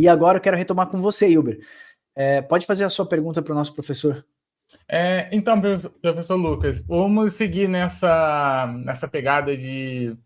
E agora eu quero retomar com você, Hilber. Pode fazer a sua pergunta para o nosso professor. Então, professor Lucas, vamos seguir nessa pegada de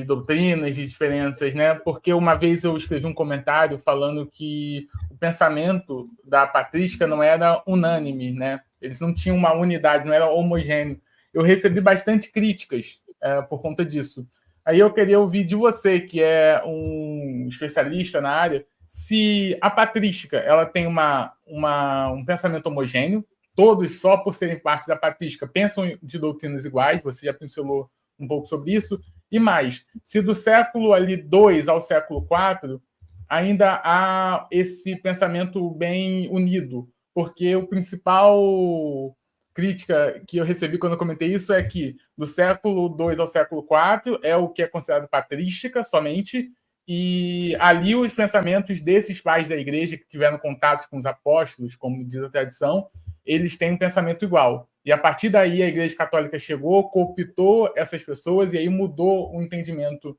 doutrinas, de diferenças, né? Porque uma vez eu escrevi um comentário falando que o pensamento da patrística não era unânime, né? Eles não tinham uma unidade, não era homogêneo. Eu recebi bastante críticas por conta disso. Aí eu queria ouvir de você, que é um especialista na área, se a patrística ela tem um pensamento homogêneo, todos, só por serem parte da patrística, pensam de doutrinas iguais, você já pincelou um pouco sobre isso, e mais, se do século ali 2 ao século 4 ainda há esse pensamento bem unido, porque o principal crítica que eu recebi quando eu comentei isso é que do século 2 ao século 4 é o que é considerado patrística somente, e ali os pensamentos desses pais da igreja que tiveram contatos com os apóstolos, como diz a tradição, eles têm um pensamento igual. E a partir daí a Igreja Católica chegou, cooptou essas pessoas e aí mudou o entendimento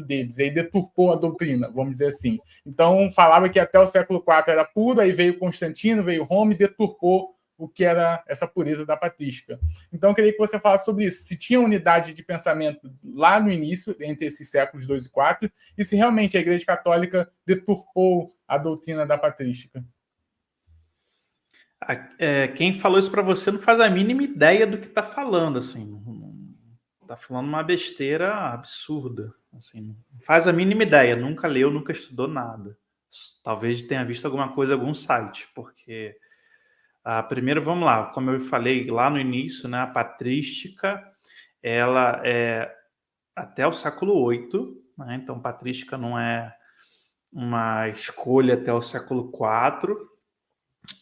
deles, e aí deturpou a doutrina, vamos dizer assim. Então falava que até o século IV era puro, aí veio Constantino, veio Roma e deturpou o que era essa pureza da patrística. Então eu queria que você falasse sobre isso, se tinha unidade de pensamento lá no início, entre esses séculos 2 e 4, e se realmente a Igreja Católica deturpou a doutrina da patrística. Quem falou isso para você não faz a mínima ideia do que está falando, assim, está falando uma besteira absurda, assim, não faz a mínima ideia, nunca leu, nunca estudou nada, talvez tenha visto alguma coisa em algum site, porque primeiro, vamos lá, como eu falei lá no início, né, a patrística, ela é até o século VIII, né, então patrística não é uma escolha até o século IV.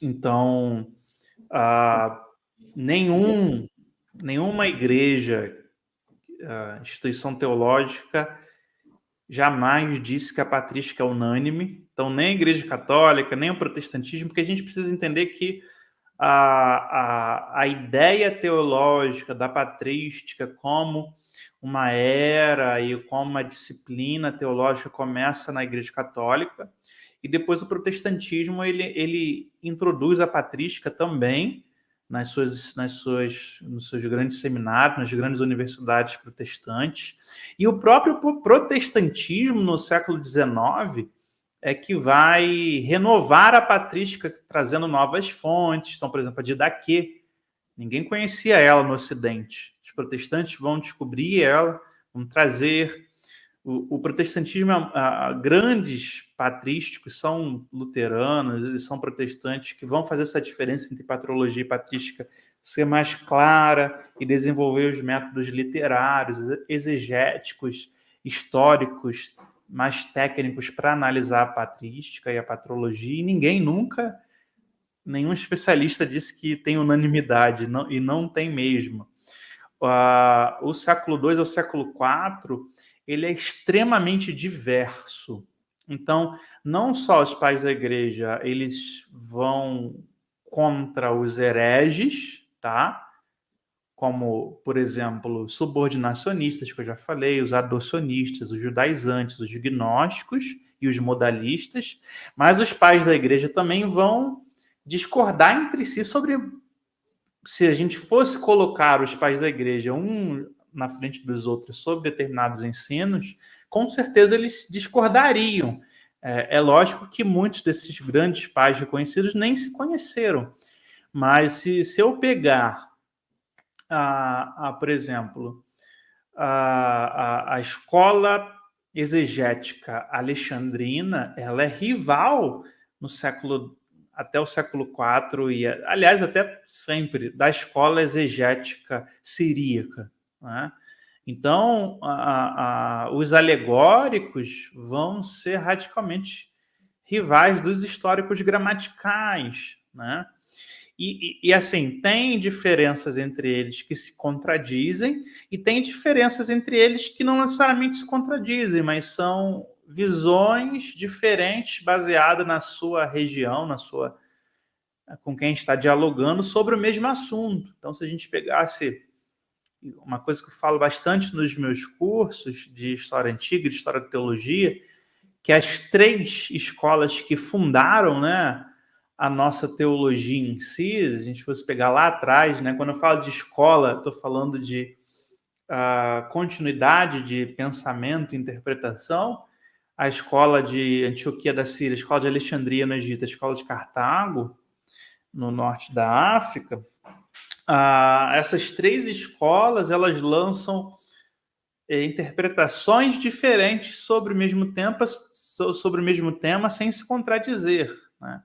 Então, nenhuma igreja, instituição teológica, jamais disse que a patrística é unânime. Então, nem a Igreja Católica, nem o protestantismo, porque a gente precisa entender que a ideia teológica da patrística como uma era e como uma disciplina teológica começa na Igreja Católica, e depois o protestantismo ele introduz a patrística também nos seus grandes seminários, nas grandes universidades protestantes. E o próprio protestantismo no século XIX é que vai renovar a patrística, trazendo novas fontes. Então, por exemplo, a Didaquê, ninguém conhecia ela no Ocidente. Os protestantes vão descobrir ela, vão trazer. O protestantismo, grandes patrísticos são luteranos, eles são protestantes, que vão fazer essa diferença entre patrologia e patrística ser mais clara e desenvolver os métodos literários, exegéticos, históricos, mais técnicos para analisar a patrística e a patrologia, e nenhum especialista disse que tem unanimidade, e não tem mesmo. O século II ao século IV, ele é extremamente diverso. Então, não só os pais da igreja, eles vão contra os hereges, tá? Como, por exemplo, os subordinacionistas, que eu já falei, os adocionistas, os judaizantes, os gnósticos e os modalistas, mas os pais da igreja também vão discordar entre si sobre, se a gente fosse colocar os pais da igreja um na frente dos outros sobre determinados ensinos, com certeza eles discordariam. É lógico que muitos desses grandes pais reconhecidos nem se conheceram, mas se eu pegar por exemplo, a escola exegética alexandrina, ela é rival até o século IV, e, aliás, até sempre, da escola exegética siríaca, né? Então, os alegóricos vão ser radicalmente rivais dos históricos gramaticais, né? E assim, tem diferenças entre eles que se contradizem e tem diferenças entre eles que não necessariamente se contradizem, mas são visões diferentes baseadas na sua região, com quem está dialogando sobre o mesmo assunto. Então, se a gente pegasse uma coisa que eu falo bastante nos meus cursos de História Antiga, de História de Teologia, que as 3 escolas que fundaram, né, a nossa teologia em si, se a gente fosse pegar lá atrás, né, quando eu falo de escola, estou falando de continuidade de pensamento e interpretação, a escola de Antioquia da Síria, a escola de Alexandria no Egito, a escola de Cartago, no norte da África, essas 3 escolas, elas lançam interpretações diferentes sobre o mesmo tema sem se contradizer, né?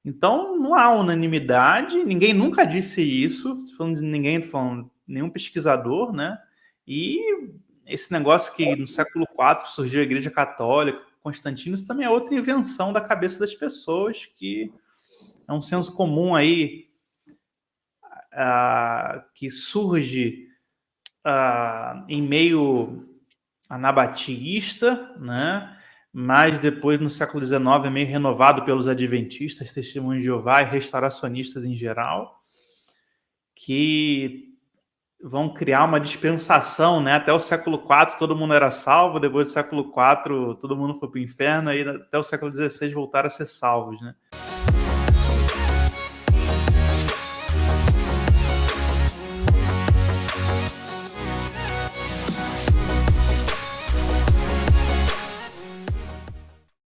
Então, não há unanimidade, ninguém nunca disse isso, falando de ninguém, falando nenhum pesquisador, né? E esse negócio que no século IV surgiu a Igreja Católica, Constantino, isso também é outra invenção da cabeça das pessoas, que é um senso comum aí que surge em meio anabatista, né? Mas depois, no século XIX, é meio renovado pelos adventistas, testemunhos de Jeová e restauracionistas em geral, que vão criar uma dispensação, né? Até o século IV todo mundo era salvo, depois do século IV todo mundo foi para o inferno, e até o século XVI voltaram a ser salvos, né?